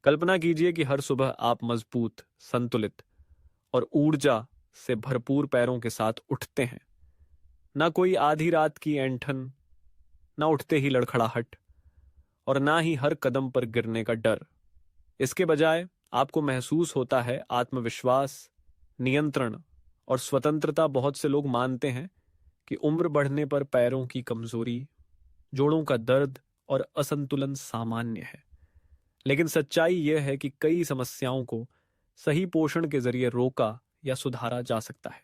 कल्पना कीजिए कि हर सुबह आप मजबूत, संतुलित और ऊर्जा से भरपूर पैरों के साथ उठते हैं। ना कोई आधी रात की ऐंठन, ना उठते ही लड़खड़ाहट और ना ही हर कदम पर गिरने का डर। इसके बजाय आपको महसूस होता है आत्मविश्वास, नियंत्रण और स्वतंत्रता। बहुत से लोग मानते हैं कि उम्र बढ़ने पर पैरों की कमजोरी, जोड़ों का दर्द और असंतुलन सामान्य है। लेकिन सच्चाई यह है कि कई समस्याओं को सही पोषण के जरिए रोका या सुधारा जा सकता है।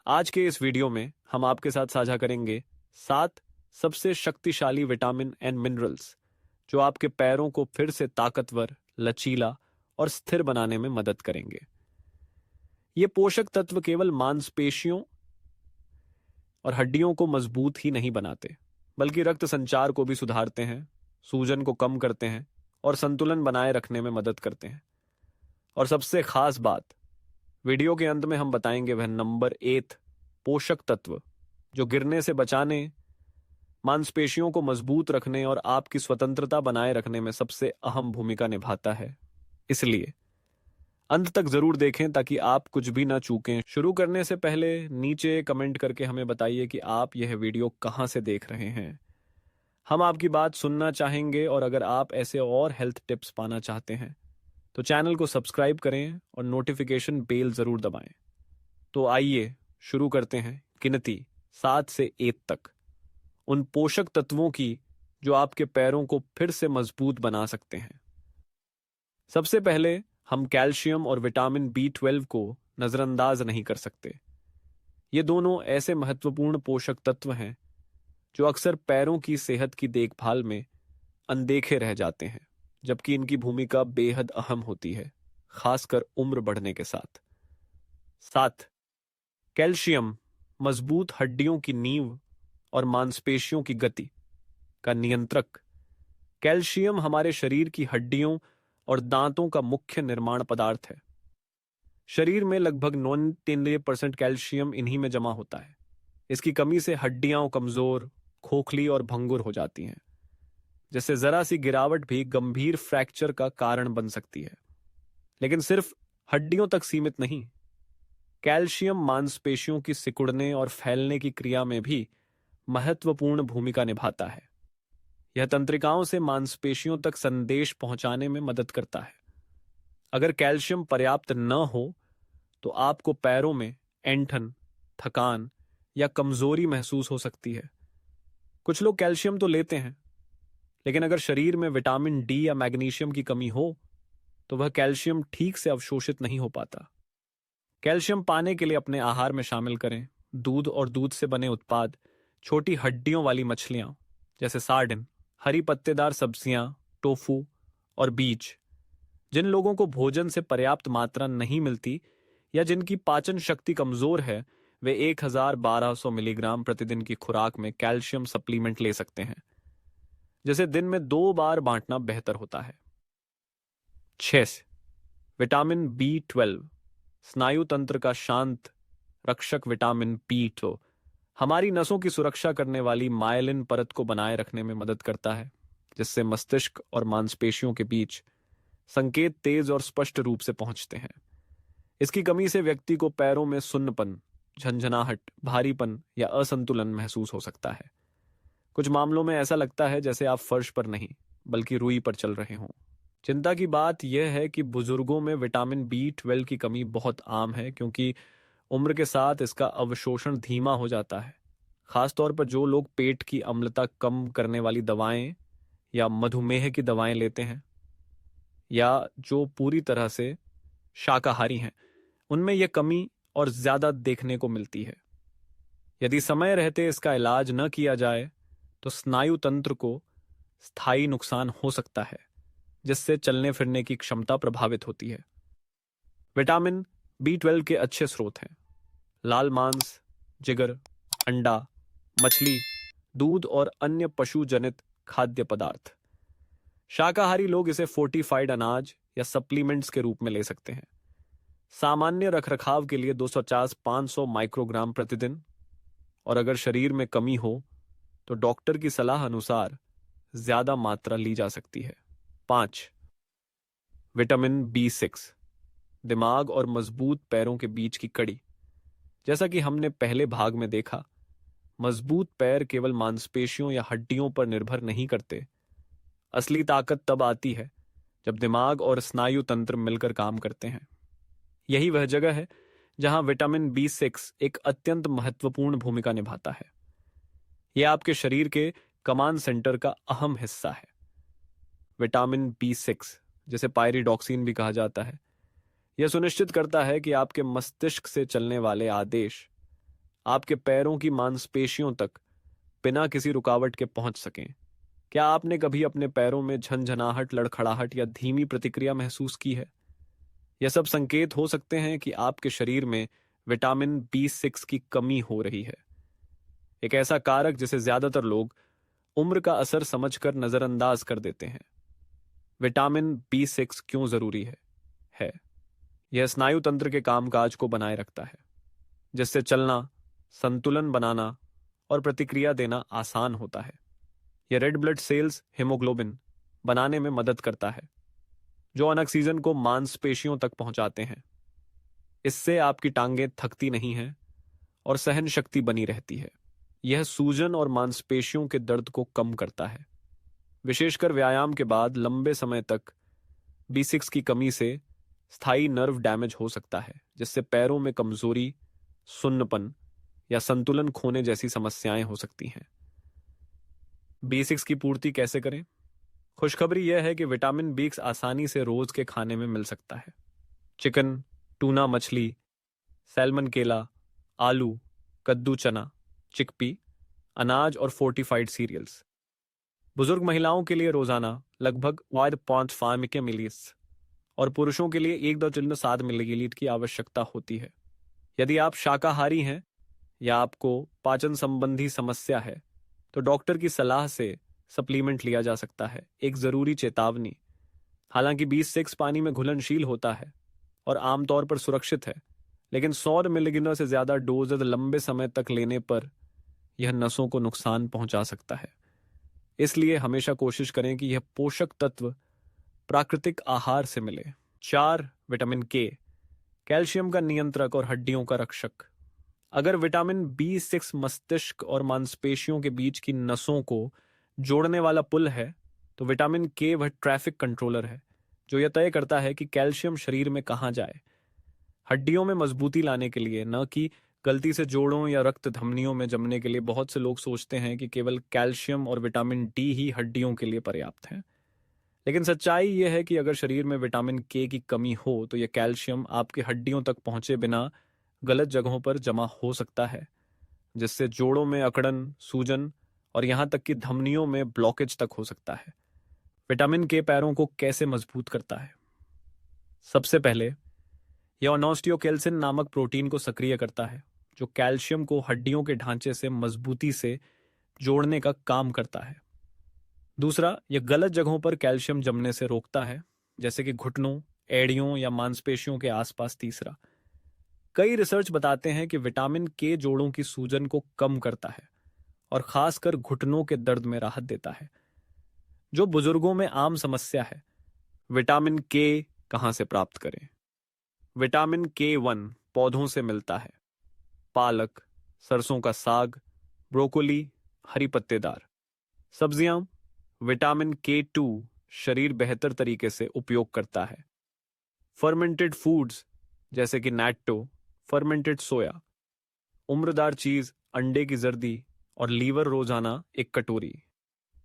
आज के इस वीडियो में हम आपके साथ साझा करेंगे 7 सबसे शक्तिशाली विटामिन एंड मिनरल्स जो आपके पैरों को फिर से ताकतवर, लचीला और स्थिर बनाने में मदद करेंगे। ये पोषक तत्व केवल मांसपेशियों और हड्डियों को मजबूत ही नहीं बनाते, बल्कि रक्त संचार को भी सुधारते हैं, सूजन को कम करते हैं और संतुलन बनाए रखने में मदद करते हैं। और सबसे खास बात, वीडियो के अंत में हम बताएंगे वह नंबर 8 पोषक तत्व जो गिरने से बचाने, मांसपेशियों को मजबूत रखने और आपकी स्वतंत्रता बनाए रखने में सबसे अहम भूमिका निभाता है। इसलिए अंत तक जरूर देखें ताकि आप कुछ भी ना चूकें। शुरू करने से पहले नीचे कमेंट करके हमें बताइए कि आप यह वीडियो कहां से देख रहे हैं। हम आपकी बात सुनना चाहेंगे और अगर आप ऐसे और हेल्थ टिप्स पाना चाहते हैं तो चैनल को सब्सक्राइब करें और नोटिफिकेशन बेल जरूर दबाएं। तो आइए शुरू करते हैं गिनती 7 से 1 तक उन पोषक तत्वों की जो आपके पैरों को फिर से मजबूत बना सकते हैं। सबसे पहले हम कैल्शियम और विटामिन B12 को नजरअंदाज नहीं कर सकते। ये दोनों ऐसे महत्वपूर्ण पोषक तत्व हैं जो अक्सर पैरों की सेहत की देखभाल में अनदेखे रह जाते हैं, जबकि इनकी भूमिका बेहद अहम होती है, खासकर उम्र बढ़ने के साथ। 7 कैल्शियम मजबूत हड्डियों की नींव और मांसपेशियों की गति का नियंत्रक। कैल्शियम हमारे शरीर की हड्डियों और दांतों का मुख्य निर्माण पदार्थ है। शरीर में लगभग 99% कैल्शियम इन्हीं में जमा होता है। इसकी कमी से हड्डियां कमजोर, खोखली और भंगुर हो जाती हैं, जिससे जरा सी गिरावट भी गंभीर फ्रैक्चर का कारण बन सकती है। लेकिन सिर्फ हड्डियों तक सीमित नहीं, कैल्शियम मांसपेशियों की सिकुड़ने और फैलने की क्रिया में भी महत्वपूर्ण भूमिका निभाता है। यह तंत्रिकाओं से मांसपेशियों तक संदेश पहुंचाने में मदद करता है। अगर कैल्शियम पर्याप्त न हो तो आपको पैरों में ऐंठन, थकान या कमजोरी महसूस हो सकती है। कुछ लोग कैल्शियम तो लेते हैं, लेकिन अगर शरीर में विटामिन डी या मैग्नीशियम की कमी हो तो वह कैल्शियम ठीक से अवशोषित नहीं हो पाता। कैल्शियम पाने के लिए अपने आहार में शामिल करें दूध और दूध से बने उत्पाद, छोटी हड्डियों वाली मछलियां जैसे सार्डिन, हरी पत्तेदार सब्जियां, टोफू और बीज। जिन लोगों को भोजन से पर्याप्त मात्रा नहीं मिलती या जिनकी पाचन शक्ति कमजोर है, वे 1200 मिलीग्राम प्रतिदिन की खुराक में कैल्शियम सप्लीमेंट ले सकते हैं, जिसे दिन में 2 बार बांटना बेहतर होता है। 6 विटामिन B12 स्नायु तंत्र का शांत रक्षक। विटामिन B12 हमारी नसों की सुरक्षा करने वाली मायलिन परत को बनाए रखने में मदद करता है, जिससे मस्तिष्क और मांसपेशियों के बीच संकेत तेज और स्पष्ट रूप से पहुंचते हैं। इसकी कमी से व्यक्ति को पैरों में सुन्नपन, झंझनाहट, भारीपन या असंतुलन महसूस हो सकता है। कुछ मामलों में ऐसा लगता है जैसे आप फर्श पर नहीं बल्कि रुई पर चल रहे हों। चिंता की बात यह है कि बुजुर्गों में विटामिन B12 की कमी बहुत आम है, क्योंकि उम्र के साथ इसका अवशोषण धीमा हो जाता है। खासतौर पर जो लोग पेट की अम्लता कम करने वाली दवाएं या मधुमेह की दवाएं लेते हैं या जो पूरी तरह से शाकाहारी हैं, उनमें यह कमी और ज्यादा देखने को मिलती है। यदि समय रहते इसका इलाज न किया जाए तो स्नायु तंत्र को स्थायी नुकसान हो सकता है, जिससे चलने फिरने की क्षमता प्रभावित होती है। विटामिन B12 के अच्छे स्रोत हैं लाल मांस, जिगर, अंडा, मछली, दूध और अन्य पशु जनित खाद्य पदार्थ। शाकाहारी लोग इसे फोर्टिफाइड अनाज या सप्लीमेंट्स के रूप में ले सकते हैं। सामान्य रखरखाव के लिए 250-500 माइक्रोग्राम प्रतिदिन, और अगर शरीर में कमी हो तो डॉक्टर की सलाह अनुसार ज्यादा मात्रा ली जा सकती है। 5 विटामिन B6, दिमाग और मजबूत पैरों के बीच की कड़ी। जैसा कि हमने पहले भाग में देखा, मजबूत पैर केवल मांसपेशियों या हड्डियों पर निर्भर नहीं करते। असली ताकत तब आती है जब दिमाग और स्नायु तंत्र मिलकर काम करते हैं। यही वह जगह है जहां विटामिन B6 एक अत्यंत महत्वपूर्ण भूमिका निभाता है। यह आपके शरीर के कमांड सेंटर का अहम हिस्सा है। विटामिन B6, जिसे पायरिडॉक्सिन भी कहा जाता है, यह सुनिश्चित करता है कि आपके मस्तिष्क से चलने वाले आदेश आपके पैरों की मांसपेशियों तक बिना किसी रुकावट के पहुंच सकें। क्या आपने कभी अपने पैरों में झनझनाहट, लड़खड़ाहट या धीमी प्रतिक्रिया महसूस की है? यह सब संकेत हो सकते हैं कि आपके शरीर में विटामिन B6 की कमी हो रही है। एक ऐसा कारक जिसे ज्यादातर लोग उम्र का असर समझकर नजरअंदाज कर देते हैं। विटामिन B6 क्यों जरूरी है? यह स्नायु तंत्र के कामकाज को बनाए रखता है, जिससे चलना, संतुलन बनाना और प्रतिक्रिया देना आसान होता है। यह रेड ब्लड सेल्स, हीमोग्लोबिन बनाने में मदद करता है, जो ऑक्सीजन को मांसपेशियों तक पहुंचाते हैं। इससे आपकी टांगें थकती नहीं हैं और सहन शक्ति बनी रहती है। यह सूजन और मांसपेशियों के दर्द को कम करता है। विशेषकर व्यायाम के बाद लंबे समय तक B6 की कमी से स्थायी नर्व डैमेज हो सकता है, जिससे पैरों में कमजोरी, सुन्नपन या संतुलन खोने जैसी समस्याएं हो सकती हैं। B6 की पूर्ति कैसे करें? खुशखबरी यह है कि विटामिन B6 आसानी से रोज के खाने में मिल सकता है। चिकन, टूना मछली, सैल्मन केला, आलू, कद्दू चना, चिकपी, अनाज और फोर्टिफाइड सीरियल्स। बुजुर्ग महिलाओं के लिए रोजाना लगभग 1.5 मिलीलीटर और पुरुषों के लिए 1.7 मिलीलीटर की आवश्यकता होती है। यदि आप शाकाहारी हैं या आपको पाचन संबंधी समस्या है, तो डॉक्टर की सलाह से सप्लीमेंट लिया जा सकता है। एक जरूरी चेतावनी: हालांकि B6 पानी में घुलनशील होता है और आमतौर पर सुरक्षित है, लेकिन 100 मिलीग्राम से ज्यादा डोज लंबे समय तक लेने पर यह नसों को नुकसान पहुंचा सकता है। इसलिए हमेशा कोशिश करें कि यह पोषक तत्व प्राकृतिक आहार से मिले। 4. विटामिन K, कैल्शियम का नियंत्रक और हड्डियों का रक्षक। अगर विटामिन B6 मस्तिष्क और मांसपेशियों के बीच की नसों को जोड़ने वाला पुल है, तो विटामिन K वह ट्रैफिक कंट्रोलर है जो यह तय करता है कि कैल्शियम शरीर में कहाँ जाए। हड्डियों में मजबूती लाने के लिए, न कि गलती से जोड़ों या रक्त धमनियों में जमने के लिए। बहुत से लोग सोचते हैं कि केवल कैल्शियम और विटामिन D ही हड्डियों के लिए पर्याप्त हैं, लेकिन सच्चाई यह है कि अगर शरीर में विटामिन K की कमी हो तो यह कैल्शियम आपकी हड्डियों तक पहुंचे बिना गलत जगहों पर जमा हो सकता है, जिससे जोड़ों में अकड़न, सूजन और यहां तक कि धमनियों में ब्लॉकेज तक हो सकता है। विटामिन K पैरों को कैसे मजबूत करता है? सबसे पहले, यह ऑस्टियोकैल्सिन नामक प्रोटीन को सक्रिय करता है, जो कैल्शियम को हड्डियों के ढांचे से मजबूती से जोड़ने का काम करता है। दूसरा, यह गलत जगहों पर कैल्शियम जमने से रोकता है, जैसे कि घुटनों, एड़ियों या मांसपेशियों के आसपास। तीसरा, कई रिसर्च बताते हैं कि विटामिन K जोड़ों की सूजन को कम करता है और खासकर घुटनों के दर्द में राहत देता है, जो बुजुर्गों में आम समस्या है। विटामिन K कहां से प्राप्त करें? विटामिन K1 पौधों से मिलता है। पालक, सरसों का साग, ब्रोकोली, हरी पत्तेदार सब्जियां। विटामिन K2 शरीर बेहतर तरीके से उपयोग करता है। फर्मेंटेड फूड्स जैसे कि नैट्टो, फर्मेंटेड सोया, उम्रदार चीज, अंडे की जर्दी और लीवर रोजाना 1 कटोरी।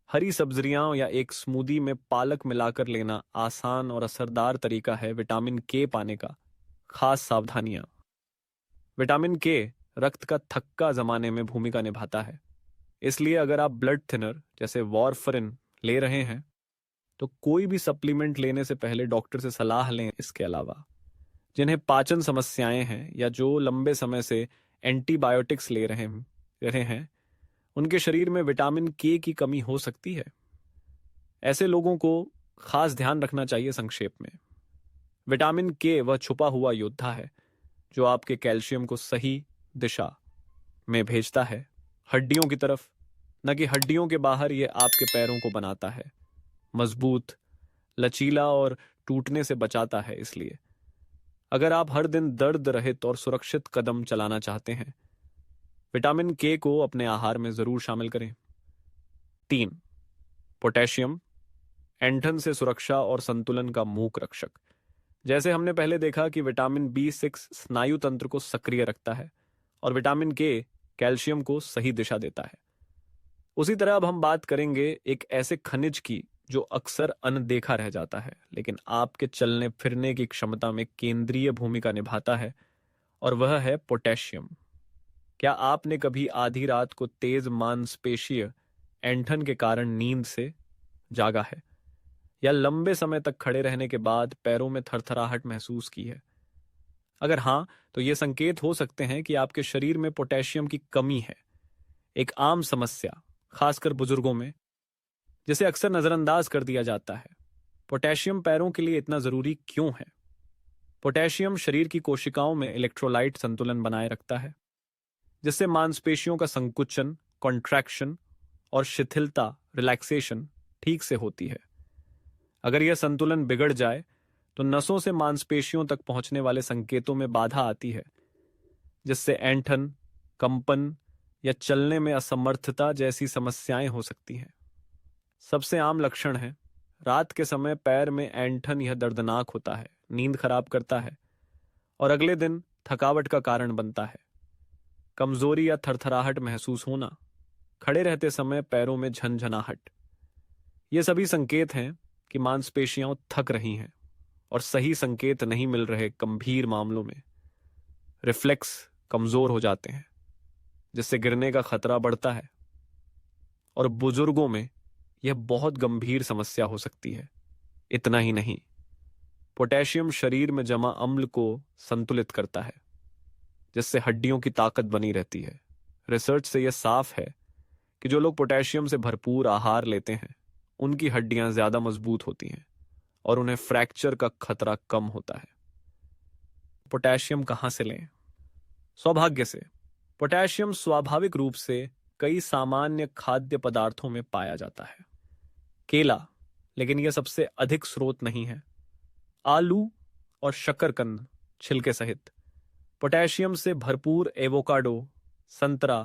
हरी सब्जियां या एक स्मूदी में पालक मिलाकर लेना आसान और असरदार तरीका है विटामिन K पाने का। खास सावधानियां: विटामिन K रक्त का थक्का जमाने में भूमिका निभाता है, इसलिए अगर आप ब्लड थिनर जैसे वॉरफरिन ले रहे हैं तो कोई भी सप्लीमेंट लेने से पहले डॉक्टर से सलाह लें। इसके अलावा, जिन्हें पाचन समस्याएं हैं या जो लंबे समय से एंटीबायोटिक्स ले रहे हैं, उनके शरीर में विटामिन K की कमी हो सकती है। ऐसे लोगों को खास ध्यान रखना चाहिए। संक्षेप में, विटामिन K वह छुपा हुआ योद्धा है जो आपके कैल्शियम को सही दिशा में भेजता है, हड्डियों की तरफ, न कि हड्डियों के बाहर। यह आपके पैरों को बनाता है मजबूत, लचीला और टूटने से बचाता है। इसलिए अगर आप हर दिन दर्द रहित और सुरक्षित कदम चलाना चाहते हैं, विटामिन के को अपने आहार में जरूर शामिल करें। 3. पोटेशियम, ऐंठन से सुरक्षा और संतुलन का मूक रक्षक। जैसे हमने पहले देखा कि विटामिन B6 स्नायु तंत्र को सक्रिय रखता है और विटामिन के कैल्शियम को सही दिशा देता है, उसी तरह अब हम बात करेंगे एक ऐसे खनिज की जो अक्सर अनदेखा रह जाता है लेकिन आपके चलने फिरने की क्षमता में केंद्रीय भूमिका निभाता है, और वह है पोटेशियम। क्या आपने कभी आधी रात को तेज मांसपेशीय ऐंठन के कारण नींद से जागा है, या लंबे समय तक खड़े रहने के बाद पैरों में थरथराहट महसूस की है? अगर हां, तो ये संकेत हो सकते हैं कि आपके शरीर में पोटेशियम की कमी है। एक आम समस्या, खासकर बुजुर्गों में, जिसे अक्सर नजरअंदाज कर दिया जाता है। पोटेशियम पैरों के लिए इतना जरूरी क्यों है? पोटेशियम शरीर की कोशिकाओं में इलेक्ट्रोलाइट संतुलन बनाए रखता है, जिससे मांसपेशियों का संकुचन, कॉन्ट्रैक्शन और शिथिलता, रिलैक्सेशन ठीक से होती है। अगर यह संतुलन बिगड़ जाए तो नसों से मांसपेशियों तक पहुंचने वाले संकेतों में बाधा आती है, जिससे ऐंठन, कंपन या चलने में असमर्थता जैसी समस्याएं हो सकती हैं। सबसे आम लक्षण है, रात के समय पैर में ऐंठन, यह दर्दनाक होता है, नींद खराब करता है और अगले दिन थकावट का कारण बनता है। कमजोरी या थरथराहट महसूस होना, खड़े रहते समय पैरों में झनझनाहट, ये सभी संकेत हैं कि मांसपेशियां थक रही हैं। और सही संकेत नहीं मिल रहे गंभीर मामलों में रिफ्लेक्स कमजोर हो जाते हैं, जिससे गिरने का खतरा बढ़ता है, और बुजुर्गों में यह बहुत गंभीर समस्या हो सकती है। इतना ही नहीं, पोटेशियम शरीर में जमा अम्ल को संतुलित करता है, जिससे हड्डियों की ताकत बनी रहती है। रिसर्च से यह साफ है कि जो लोग पोटेशियम से भरपूर आहार लेते हैं, उनकी हड्डियां ज्यादा मजबूत होती हैं और उन्हें फ्रैक्चर का खतरा कम होता है। पोटेशियम कहां से लें? सौभाग्य से पोटेशियम स्वाभाविक रूप से कई सामान्य खाद्य पदार्थों में पाया जाता है। केला, लेकिन यह सबसे अधिक स्रोत नहीं है। आलू और शकरकंद छिलके सहित पोटेशियम से भरपूर एवोकाडो, संतरा,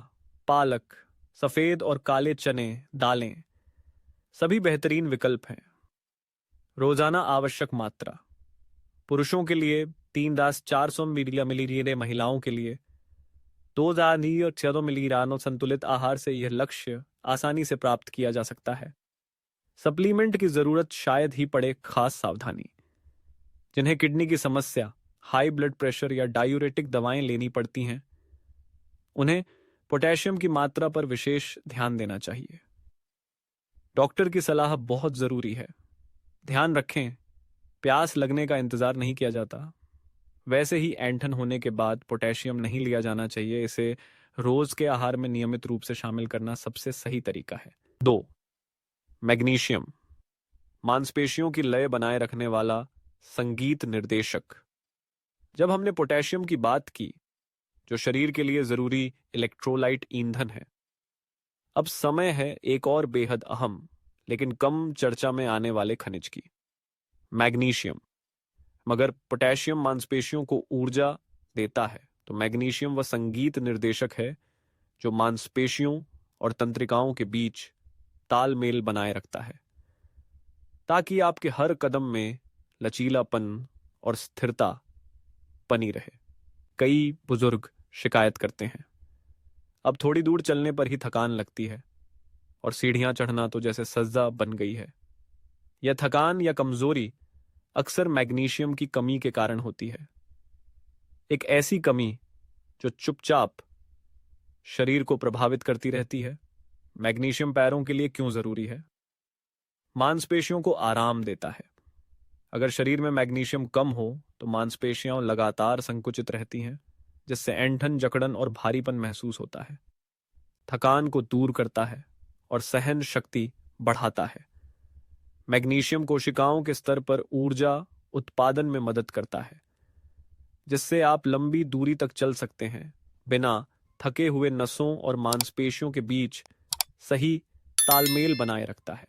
पालक, सफेद और काले चने, दालें सभी बेहतरीन विकल्प हैं। रोजाना आवश्यक मात्रा, पुरुषों के लिए 3,400 मिलीलीटर, महिलाओं के लिए 2,600 मिलीग्राम। संतुलित आहार से यह लक्ष्य आसानी से प्राप्त किया जा सकता है। सप्लीमेंट की जरूरत शायद ही पड़े खास सावधानी। जिन्हें किडनी की समस्या, हाई ब्लड प्रेशर या डायूरेटिक दवाएं लेनी पड़ती हैं, उन्हें पोटेशियम की मात्रा पर विशेष ध्यान देना चाहिए। डॉक्टर की सलाह बहुत जरूरी है। ध्यान रखें, प्यास लगने का इंतजार नहीं किया जाता। वैसे ही ऐंठन होने के बाद पोटेशियम नहीं लिया जाना चाहिए। इसे रोज के आहार में नियमित रूप से शामिल करना सबसे सही तरीका है। 2. मैग्नीशियम, मांसपेशियों की लय बनाए रखने वाला संगीत निर्देशक। जब हमने पोटेशियम की बात की, जो शरीर के लिए जरूरी इलेक्ट्रोलाइट ईंधन है, अब समय है एक और बेहद अहम लेकिन कम चर्चा में आने वाले खनिज की, मैग्नीशियम। मगर पोटेशियम मांसपेशियों को ऊर्जा देता है, तो मैग्नीशियम वह संगीत निर्देशक है जो मांसपेशियों और तंत्रिकाओं के बीच तालमेल बनाए रखता है, ताकि आपके हर कदम में लचीलापन और स्थिरता बनी रहे। कई बुजुर्ग शिकायत करते हैं, अब थोड़ी दूर चलने पर ही थकान लगती है और सीढ़ियां चढ़ना तो जैसे सज्जा बन गई है। यह थकान या कमजोरी अक्सर मैग्नीशियम की कमी के कारण होती है। एक ऐसी कमी जो चुपचाप शरीर को प्रभावित करती रहती है। मैग्नीशियम पैरों के लिए क्यों जरूरी है? मांसपेशियों को आराम देता है। अगर शरीर में मैग्नीशियम कम हो तो मांसपेशियां लगातार संकुचित रहती हैं, जिससे ऐंठन, जकड़न और भारीपन महसूस होता है। थकान को दूर करता है और सहन शक्ति बढ़ाता है। मैग्नीशियम कोशिकाओं के स्तर पर ऊर्जा उत्पादन में मदद करता है, जिससे आप लंबी दूरी तक चल सकते हैं बिना थके हुए। नसों और मांसपेशियों के बीच सही तालमेल बनाए रखता है।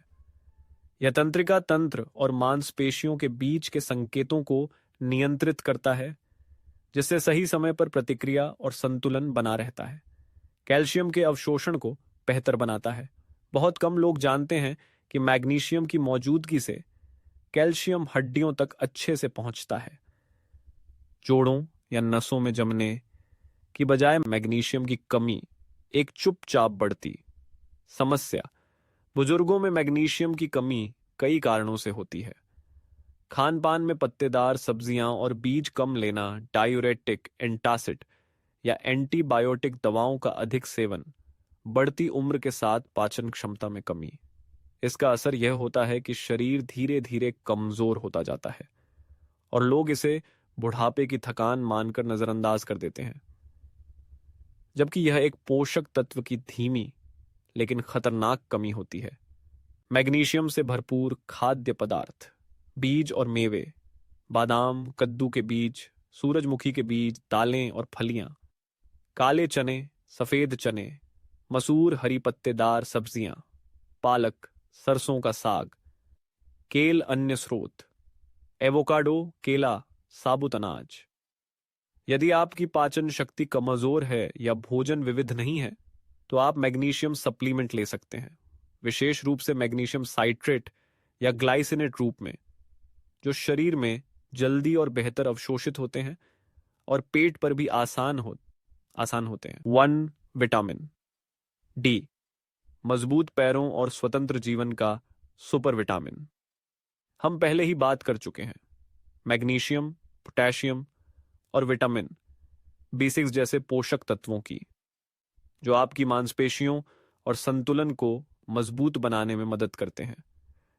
यह तंत्रिका तंत्र और मांसपेशियों के बीच के संकेतों को नियंत्रित करता है, जिससे सही समय पर प्रतिक्रिया और संतुलन बना रहता है। कैल्शियम के अवशोषण को बेहतर बनाता है। बहुत कम लोग जानते हैं कि मैग्नीशियम की मौजूदगी से कैल्शियम हड्डियों तक अच्छे से पहुंचता है। जोड़ों या नसों में जमने की बजाय मैग्नीशियम की कमी एक चुपचाप बढ़ती समस्या। बुजुर्गों में मैग्नीशियम की कमी कई कारणों से होती है। खान पान में पत्तेदार सब्जियां और बीज कम लेना, डायूरेटिक, एंटासिड या एंटीबायोटिक दवाओं का अधिक सेवन, बढ़ती उम्र के साथ पाचन क्षमता में कमी। इसका असर यह होता है कि शरीर धीरे धीरे कमजोर होता जाता है और लोग इसे बुढ़ापे की थकान मानकर नजरअंदाज कर देते हैं, जबकि यह एक पोषक तत्व की धीमी लेकिन खतरनाक कमी होती है। मैग्नीशियम से भरपूर खाद्य पदार्थ, बीज और मेवे, बादाम, कद्दू के बीज, सूरजमुखी के बीज, दालें और फलियां, काले चने, सफेद चने, मसूर, हरी पत्तेदार सब्जियां, पालक, सरसों का साग, केल, अन्य स्रोत, एवोकाडो, केला, साबुत अनाज। यदि आपकी पाचन शक्ति कमजोर है या भोजन विविध नहीं है, तो आप मैग्नीशियम सप्लीमेंट ले सकते हैं, विशेष रूप से मैग्नीशियम साइट्रेट या ग्लाइसिनेट रूप में, जो शरीर में जल्दी और बेहतर अवशोषित होते हैं और पेट पर भी आसान होते हैं। 1. विटामिन डी, मजबूत पैरों और स्वतंत्र जीवन का सुपर विटामिन। हम पहले ही बात कर चुके हैं। मैग्नीशियम, पोटेशियम और विटामिन B6 जैसे पोषक तत्वों की, जो आपकी मांसपेशियों और संतुलन को मजबूत बनाने में मदद करते हैं।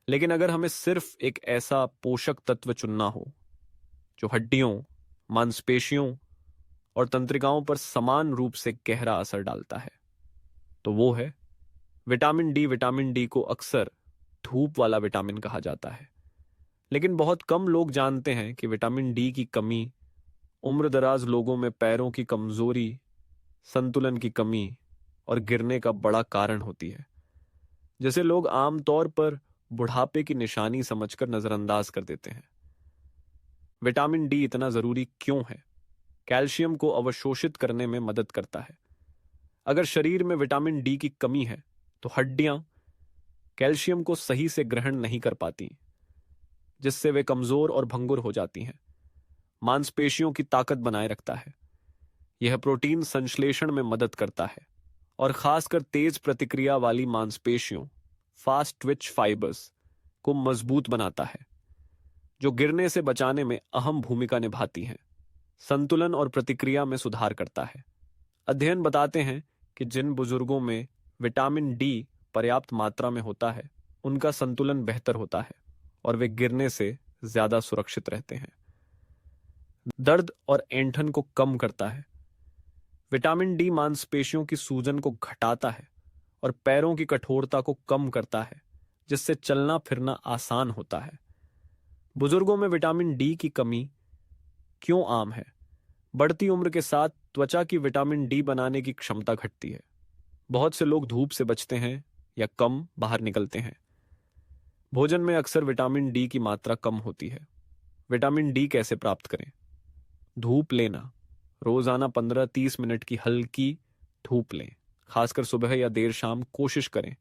लेकिन अगर हमें सिर्फ एक ऐसा पोषक तत्व चुनना हो जो हड्डियों, मांसपेशियों और तंत्रिकाओं पर समान रूप से गहरा असर डालता है, तो वो है विटामिन डी। विटामिन डी को अक्सर धूप वाला विटामिन कहा जाता है, लेकिन बहुत कम लोग जानते हैं कि विटामिन डी की कमी उम्रदराज लोगों में पैरों की कमजोरी, संतुलन की कमी और गिरने का बड़ा कारण होती है, जिसे लोग आमतौर पर बुढ़ापे की निशानी समझकर नजरअंदाज कर देते हैं। विटामिन डी इतना जरूरी क्यों है? कैल्शियम को अवशोषित करने में मदद करता है। अगर शरीर में विटामिन डी की कमी है, तो हड्डियां कैल्शियम को सही से ग्रहण नहीं कर पाती, जिससे वे कमजोर और भंगुर हो जाती हैं। मांसपेशियों की ताकत बनाए रखता है। यह प्रोटीन संश्लेषण में मदद करता है और खासकर तेज प्रतिक्रिया वाली मांसपेशियों, फास्ट ट्विच फाइबर्स, को मजबूत बनाता है, जो गिरने से बचाने में अहम भूमिका निभाती हैं। संतुलन और प्रतिक्रिया में सुधार करता है। अध्ययन बताते हैं कि जिन बुजुर्गों में विटामिन डी पर्याप्त मात्रा में होता है, उनका संतुलन बेहतर होता है और वे गिरने से ज्यादा सुरक्षित रहते हैं। दर्द और ऐंठन को कम करता है। विटामिन डी मांसपेशियों की सूजन को घटाता है और पैरों की कठोरता को कम करता है, जिससे चलना फिरना आसान होता है। बुजुर्गों में विटामिन डी की कमी क्यों आम है? बढ़ती उम्र के साथ त्वचा की विटामिन डी बनाने की क्षमता घटती है। बहुत से लोग धूप से बचते हैं या कम बाहर निकलते हैं। भोजन में अक्सर विटामिन डी की मात्रा कम होती है। विटामिन डी कैसे प्राप्त करें? धूप लेना। रोजाना 15-30 मिनट की हल्की धूप लें। खासकर सुबह या देर शाम कोशिश करें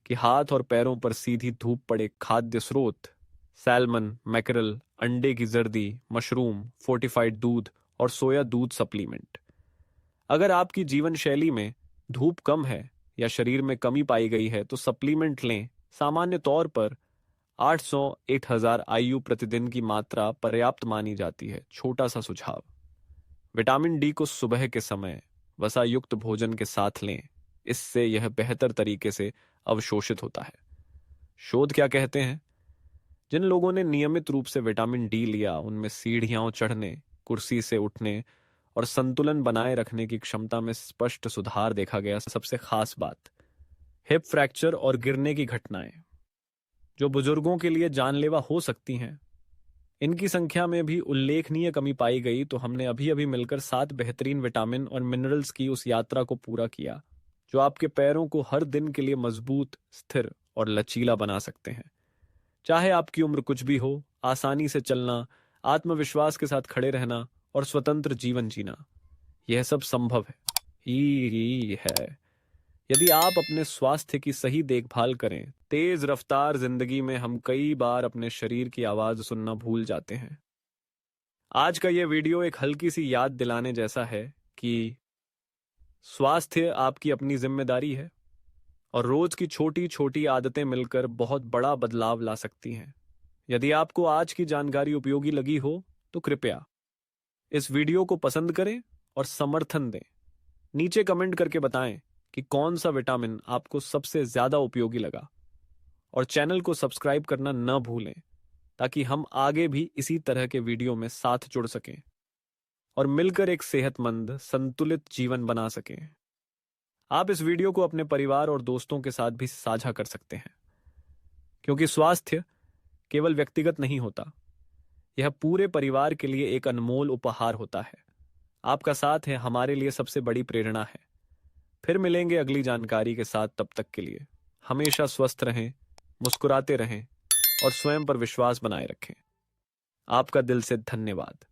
कि हाथ और पैरों पर सीधी धूप पड़े। खाद्य स्रोत: सैल्मन, मैकरल, अंडे की जर्दी, मशरूम, फोर्टिफाइड दूध और सोया दूध सप्लीमेंट। अगर आपकी जीवन शैली में धूप कम है या शरीर में कमी पाई गई है, तो सप्लीमेंट लें। सामान्य तौर पर 800-1000 IU प्रतिदिन की मात्रा पर्याप्त मानी जाती है। छोटा सा सुझाव: विटामिन डी को सुबह के समय वसायुक्त भोजन के साथ लें। इससे यह बेहतर तरीके से अवशोषित होता है। शोध क्या कहते हैं? जिन लोगों ने नियमित रूप से विटामिन डी लिया, उनमें सीढ़ियां चढ़ने, कुर्सी से उठने और संतुलन बनाए रखने की क्षमता में स्पष्ट सुधार देखा गया। सबसे खास बात, हिप फ्रैक्चर और गिरने की घटनाएं, जो बुजुर्गों के लिए जानलेवा हो सकती हैं, इनकी संख्या में भी उल्लेखनीय कमी पाई गई। तो हमने अभी मिलकर 7 बेहतरीन विटामिन और मिनरल्स की उस यात्रा को पूरा किया, जो आपके पैरों को हर दिन के लिए मजबूत, स्थिर और लचीला बना सकते हैं। चाहे आपकी उम्र कुछ भी हो, आसानी से चलना, आत्मविश्वास के साथ खड़े रहना और स्वतंत्र जीवन जीना, यह सब संभव है ही है यदि आप अपने स्वास्थ्य की सही देखभाल करें। तेज रफ्तार जिंदगी में हम कई बार अपने शरीर की आवाज सुनना भूल जाते हैं। आज का यह वीडियो एक हल्की सी याद दिलाने जैसा है कि स्वास्थ्य आपकी अपनी जिम्मेदारी है और रोज की छोटी छोटी आदतें मिलकर बहुत बड़ा बदलाव ला सकती हैं। यदि आपको आज की जानकारी उपयोगी लगी हो तो कृपया इस वीडियो को पसंद करें और समर्थन दें। नीचे कमेंट करके बताएं कि कौन सा विटामिन आपको सबसे ज्यादा उपयोगी लगा और चैनल को सब्सक्राइब करना न भूलें ताकि हम आगे भी इसी तरह के वीडियो में साथ जुड़ सकें और मिलकर एक सेहतमंद संतुलित जीवन बना सकें। आप इस वीडियो को अपने परिवार और दोस्तों के साथ भी साझा कर सकते हैं, क्योंकि स्वास्थ्य केवल व्यक्तिगत नहीं होता, यह पूरे परिवार के लिए एक अनमोल उपहार होता है। आपका साथ है हमारे लिए सबसे बड़ी प्रेरणा है। फिर मिलेंगे अगली जानकारी के साथ, तब तक के लिए हमेशा स्वस्थ रहें, मुस्कुराते रहें और स्वयं पर विश्वास बनाए रखें। आपका दिल से धन्यवाद।